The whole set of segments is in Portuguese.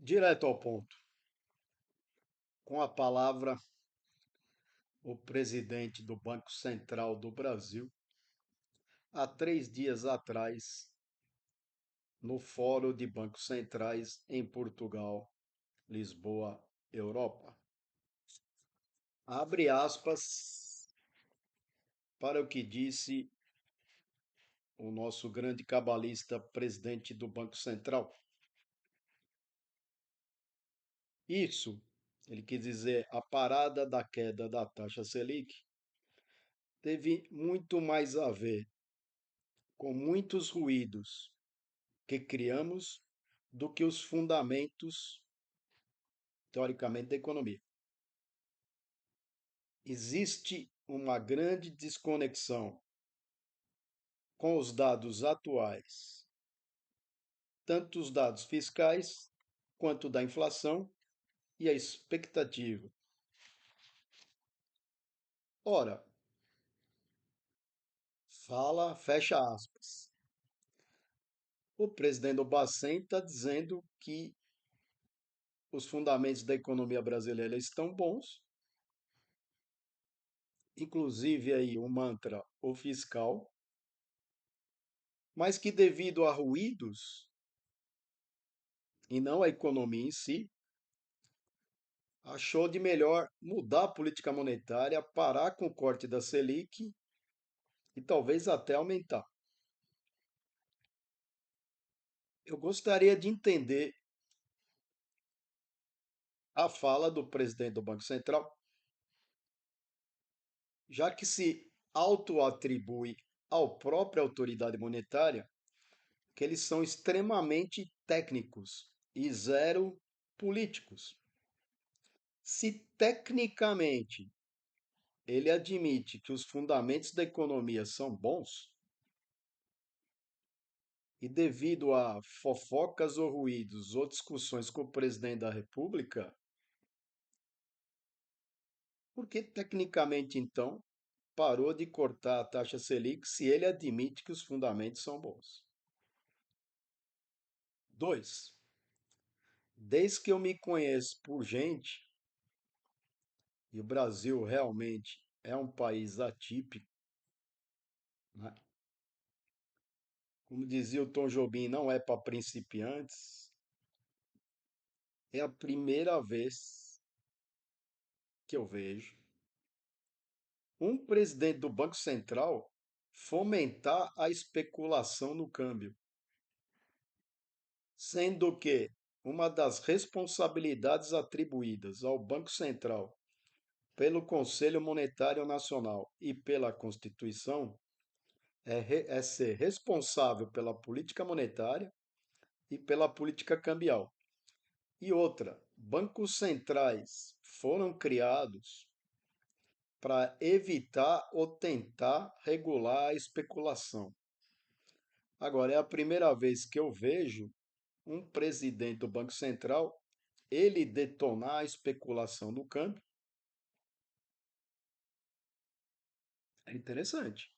Direto ao ponto. Com a palavra, o presidente do Banco Central do Brasil, há 3 dias atrás, no Fórum de Bancos Centrais em Portugal, Lisboa, Europa. Abre aspas para o que disse o nosso grande cabalista presidente do Banco Central. Isso, ele quis dizer, a parada da queda da taxa Selic teve muito mais a ver com muitos ruídos que criamos do que os fundamentos, teoricamente, da economia. Existe uma grande desconexão com os dados atuais, tanto os dados fiscais quanto da inflação e a expectativa. Ora, fecha aspas. O presidente do Bacen está dizendo que os fundamentos da economia brasileira estão bons, inclusive aí o mantra o fiscal, mas que devido a ruídos e não a economia em si, achou de melhor mudar a política monetária, parar com o corte da Selic e talvez até aumentar. Eu gostaria de entender a fala do presidente do Banco Central, já que se auto-atribui à própria autoridade monetária que eles são extremamente técnicos e zero políticos. Se tecnicamente ele admite que os fundamentos da economia são bons, e devido a fofocas ou ruídos ou discussões com o presidente da República, por que tecnicamente então parou de cortar a taxa Selic se ele admite que os fundamentos são bons? 2. Desde que eu me conheço por gente, e o Brasil realmente é um país atípico, né? Como dizia o Tom Jobim, não é para principiantes. É a primeira vez que eu vejo um presidente do Banco Central fomentar a especulação no câmbio, sendo que uma das responsabilidades atribuídas ao Banco Central pelo Conselho Monetário Nacional e pela Constituição é ser responsável pela política monetária e pela política cambial. E outra, bancos centrais foram criados para evitar ou tentar regular a especulação. Agora, é a primeira vez que eu vejo um presidente do Banco Central ele detonar a especulação no câmbio. É interessante.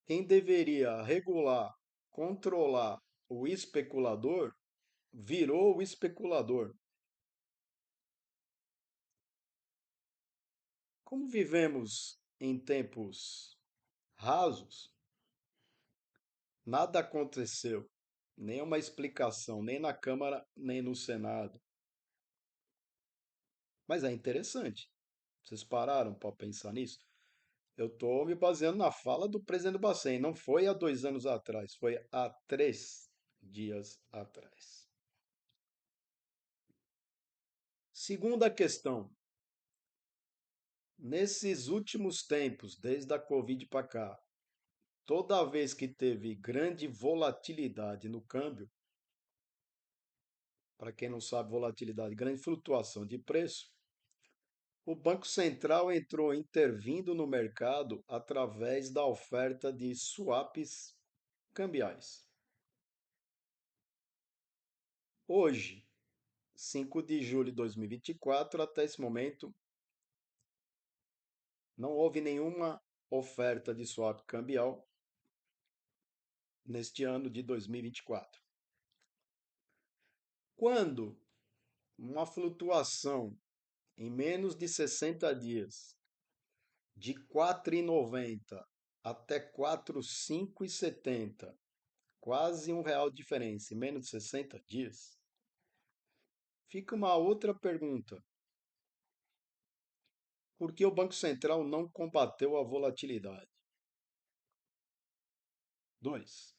Quem deveria regular, controlar o especulador, virou o especulador. Como vivemos em tempos rasos, nada aconteceu, nenhuma explicação, nem na Câmara, nem no Senado. Mas é interessante. Vocês pararam para pensar nisso? Eu estou me baseando na fala do presidente do Bacen. Não foi há 2 anos atrás, foi há 3 dias atrás. Segunda questão. Nesses últimos tempos, desde a Covid para cá, toda vez que teve grande volatilidade no câmbio, para quem não sabe, volatilidade, grande flutuação de preço, o Banco Central entrou intervindo no mercado através da oferta de swaps cambiais. Hoje, 5 de julho de 2024, até esse momento, não houve nenhuma oferta de swap cambial neste ano de 2024. Quando uma flutuação em menos de 60 dias, de 4,90 até 4,570, quase R$ 1 de diferença em menos de 60 dias, fica uma outra pergunta. Por que o Banco Central não combateu a volatilidade? 2.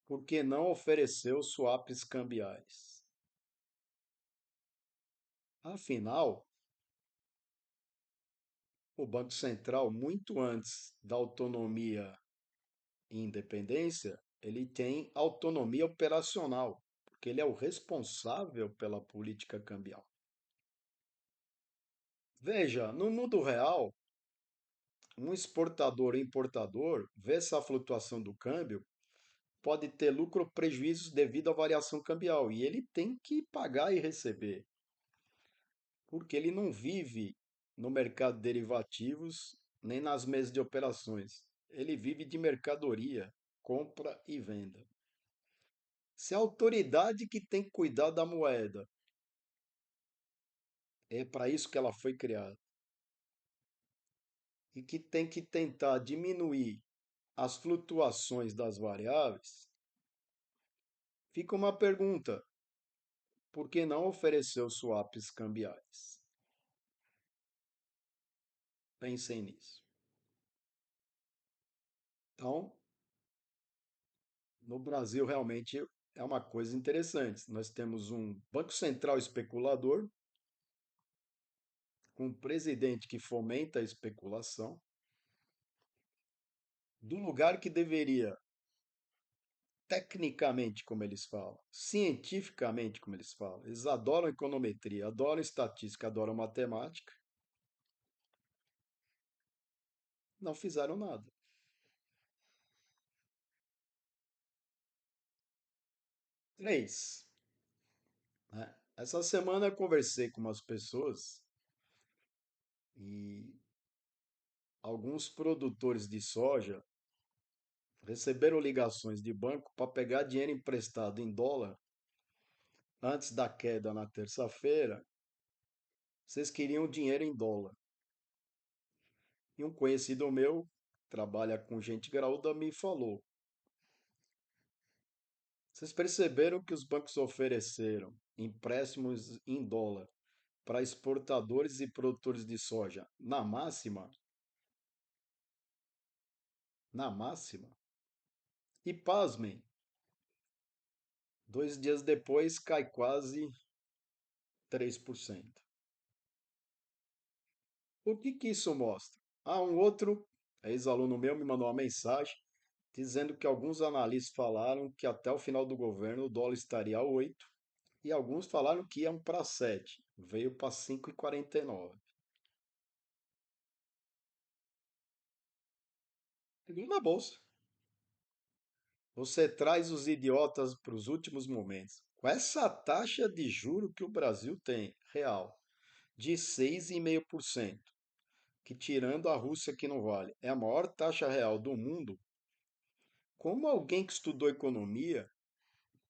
Por que não ofereceu swaps cambiais? Afinal, o Banco Central, muito antes da autonomia e independência, ele tem autonomia operacional, porque ele é o responsável pela política cambial. Veja, no mundo real, um exportador e importador vê essa flutuação do câmbio, pode ter lucro ou prejuízos devido à variação cambial, e ele tem que pagar e receber, porque ele não vive no mercado de derivativos nem nas mesas de operações. Ele vive de mercadoria, compra e venda. Se a autoridade que tem que cuidar da moeda, é para isso que ela foi criada, e que tem que tentar diminuir as flutuações das variáveis, fica uma pergunta: por que não ofereceu swaps cambiais? Pensem nisso. Então, no Brasil realmente é uma coisa interessante. Nós temos um Banco Central especulador, com um presidente que fomenta a especulação, do lugar que deveria, tecnicamente, como eles falam, cientificamente, como eles falam, eles adoram econometria, adoram estatística, adoram matemática, não fizeram nada. 3. Né? Essa semana eu conversei com umas pessoas e alguns produtores de soja receberam ligações de banco para pegar dinheiro emprestado em dólar antes da queda na terça-feira. Vocês queriam dinheiro em dólar. E um conhecido meu, trabalha com gente graúda, me falou: vocês perceberam que os bancos ofereceram empréstimos em dólar para exportadores e produtores de soja na máxima? Na máxima. E pasmem, 2 dias depois cai quase 3%. O que que isso mostra? Um outro ex-aluno meu me mandou uma mensagem dizendo que alguns analistas falaram que até o final do governo o dólar estaria a 8 e alguns falaram que iam para 7. Veio para 5,49. Segundo na bolsa. Você traz os idiotas para os últimos momentos. Com essa taxa de juro que o Brasil tem, real, de 6,5%, que tirando a Rússia que não vale, é a maior taxa real do mundo, como alguém que estudou economia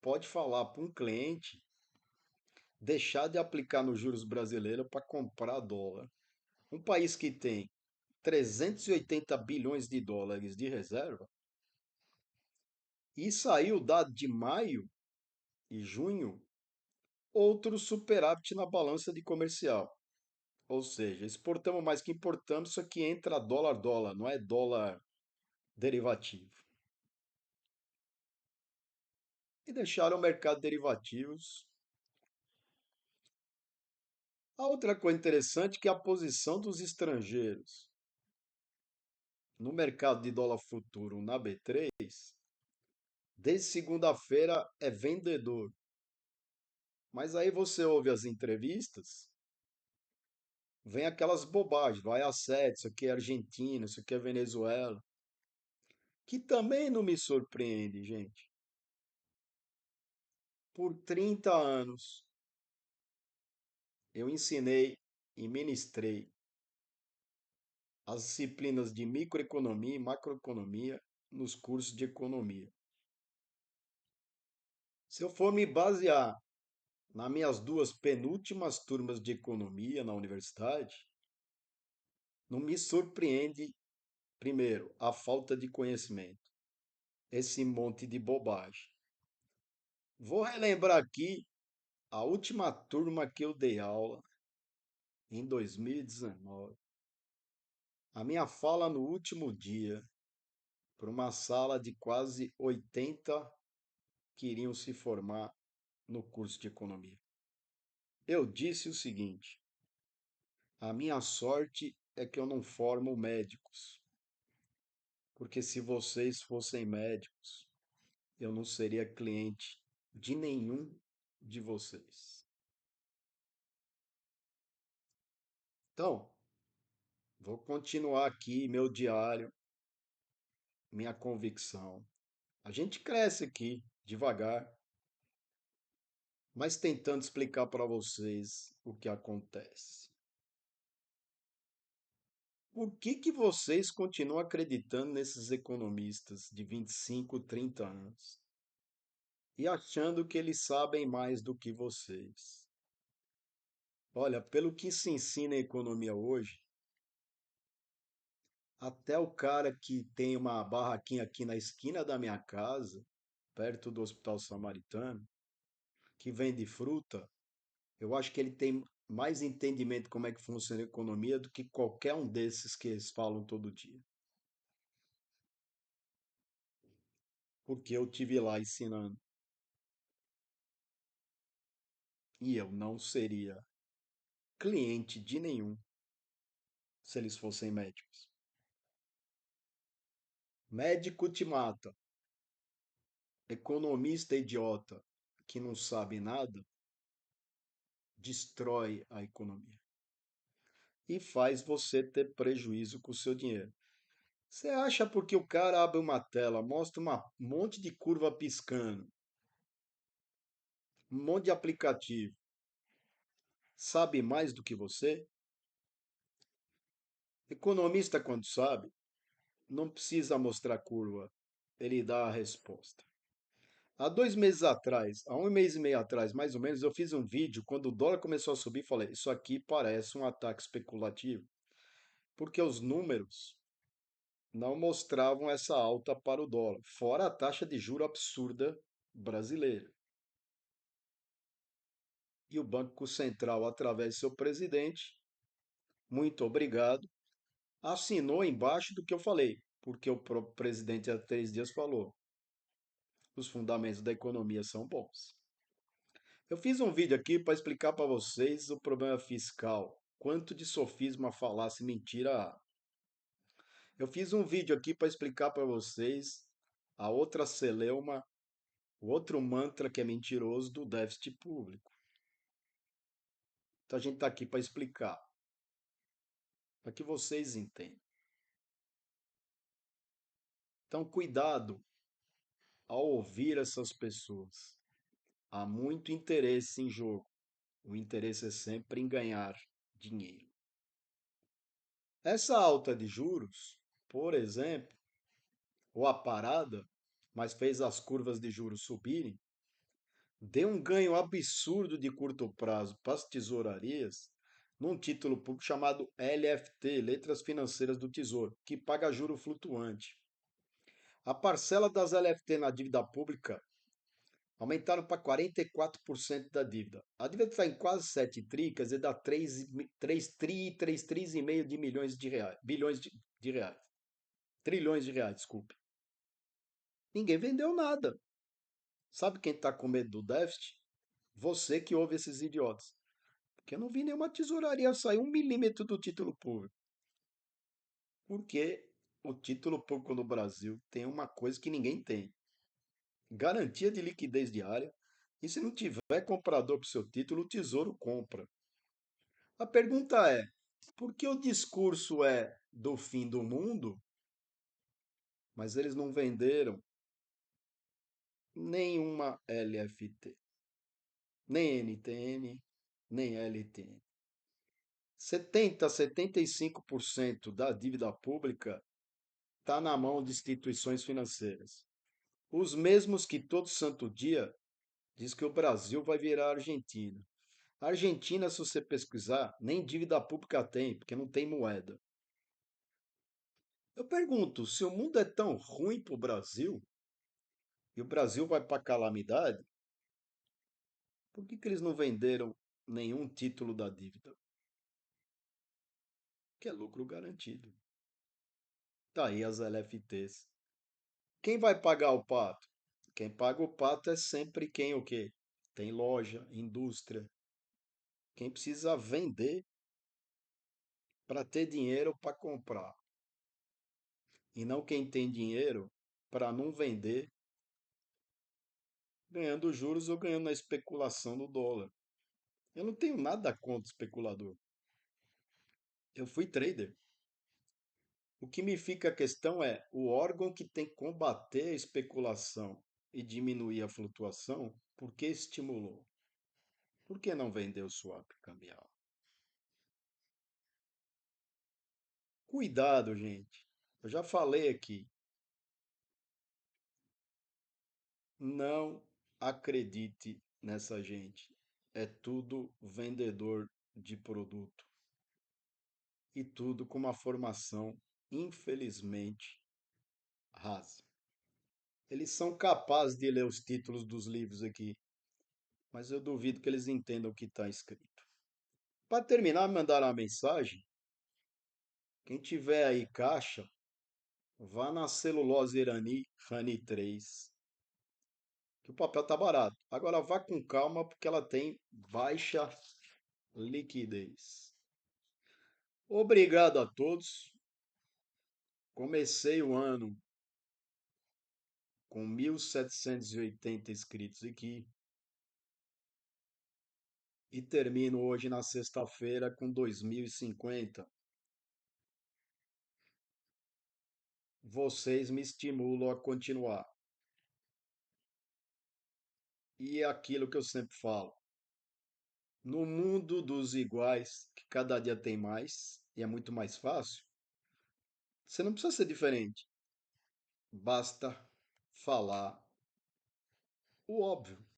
pode falar para um cliente deixar de aplicar nos juros brasileiros para comprar dólar? Um país que tem 380 bilhões de dólares de reserva, e saiu o dado de maio e junho, outro superávit na balança de comercial. Ou seja, exportamos mais que importamos, isso aqui entra dólar-dólar, não é dólar derivativo. E deixaram o mercado de derivativos. A outra coisa interessante é que a posição dos estrangeiros no mercado de dólar futuro na B3, desde segunda-feira é vendedor. Mas aí você ouve as entrevistas, vem aquelas bobagens, vai a 7, isso aqui é Argentina, isso aqui é Venezuela, que também não me surpreende, gente. Por 30 anos eu ensinei e ministrei as disciplinas de microeconomia e macroeconomia nos cursos de economia. Se eu for me basear nas minhas duas penúltimas turmas de economia na universidade, não me surpreende, primeiro, a falta de conhecimento, esse monte de bobagem. Vou relembrar aqui a última turma que eu dei aula, em 2019. A minha fala no último dia, para uma sala de quase 80 que iriam se formar no curso de economia. Eu disse o seguinte: a minha sorte é que eu não formo médicos, porque se vocês fossem médicos, eu não seria cliente de nenhum de vocês. Então, vou continuar aqui meu diário, minha convicção. A gente cresce aqui devagar, mas tentando explicar para vocês o que acontece. Por que vocês continuam acreditando nesses economistas de 25, 30 anos e achando que eles sabem mais do que vocês? Olha, pelo que se ensina em economia hoje, até o cara que tem uma barraquinha aqui na esquina da minha casa, perto do Hospital Samaritano, que vende fruta, eu acho que ele tem mais entendimento como é que funciona a economia do que qualquer um desses que eles falam todo dia. Porque eu tive lá ensinando. E eu não seria cliente de nenhum se eles fossem médicos. Médico te mata. Economista idiota que não sabe nada destrói a economia e faz você ter prejuízo com o seu dinheiro. Você acha porque o cara abre uma tela, mostra um monte de curva piscando, um monte de aplicativo, sabe mais do que você? Economista, quando sabe, não precisa mostrar curva, ele dá a resposta. Há 2 meses atrás, há um mês e meio atrás, mais ou menos, eu fiz um vídeo quando o dólar começou a subir. Falei: Isso aqui parece um ataque especulativo, porque os números não mostravam essa alta para o dólar, fora a taxa de juro absurda brasileira. E o Banco Central, através de seu presidente, muito obrigado, assinou embaixo do que eu falei, porque o próprio presidente há 3 dias falou: os fundamentos da economia são bons. Eu fiz um vídeo aqui para explicar para vocês o problema fiscal. Quanto de sofisma, falácia e mentira há. Eu fiz um vídeo aqui para explicar para vocês a outra celeuma, o outro mantra que é mentiroso do déficit público. Então a gente está aqui para explicar, para que vocês entendam. Então cuidado ao ouvir essas pessoas. Há muito interesse em jogo. O interesse é sempre em ganhar dinheiro. Essa alta de juros, por exemplo, ou a parada, mas fez as curvas de juros subirem, deu um ganho absurdo de curto prazo para as tesourarias num título público chamado LFT, Letras Financeiras do Tesouro, que paga juro flutuante. A parcela das LFT na dívida pública aumentaram para 44% da dívida. A dívida está em quase 7 tri, quer dizer, dá 3 tris e meio de milhões de reais, bilhões de reais, trilhões de reais, desculpe. Ninguém vendeu nada. Sabe quem está com medo do déficit? Você que ouve esses idiotas. Porque eu não vi nenhuma tesouraria sair 1 milímetro do título público. Porque o título público no Brasil tem uma coisa que ninguém tem: garantia de liquidez diária. E se não tiver comprador para o seu título, o Tesouro compra. A pergunta é: por que o discurso é do fim do mundo, mas eles não venderam nenhuma LFT, nem NTN, nem LTN? 70 a 75% da dívida pública está na mão de instituições financeiras. Os mesmos que todo santo dia Diz que o Brasil vai virar Argentina. A Argentina, se você pesquisar, nem dívida pública tem, porque não tem moeda. Eu pergunto, se o mundo é tão ruim para o Brasil, e o Brasil vai para a calamidade, por que eles não venderam nenhum título da dívida? Que é lucro garantido. Tá aí as LFTs. Quem vai pagar o pato? Quem paga o pato é sempre quem o quê? Tem loja, indústria. Quem precisa vender para ter dinheiro para comprar. E não quem tem dinheiro para não vender, ganhando juros ou ganhando na especulação do dólar. Eu não tenho nada contra especulador. Eu fui trader. O que me fica a questão é o órgão que tem que combater a especulação e diminuir a flutuação, por que estimulou? Por que não vendeu swap cambial? Cuidado, gente. Eu já falei aqui. Não acredite nessa gente. É tudo vendedor de produto e tudo com uma formação, infelizmente, rasa. Eles são capazes de ler os títulos dos livros aqui, mas eu duvido que eles entendam o que está escrito. Para terminar, me mandaram uma mensagem. Quem tiver aí caixa, vá na celulose Irani Rani 3, que o papel tá barato. Agora vá com calma porque ela tem baixa liquidez. Obrigado a todos. Comecei o ano com 1.780 inscritos aqui e termino hoje na sexta-feira com 2.050. Vocês me estimulam a continuar. E é aquilo que eu sempre falo. No mundo dos iguais, que cada dia tem mais e é muito mais fácil, você não precisa ser diferente. Basta falar o óbvio.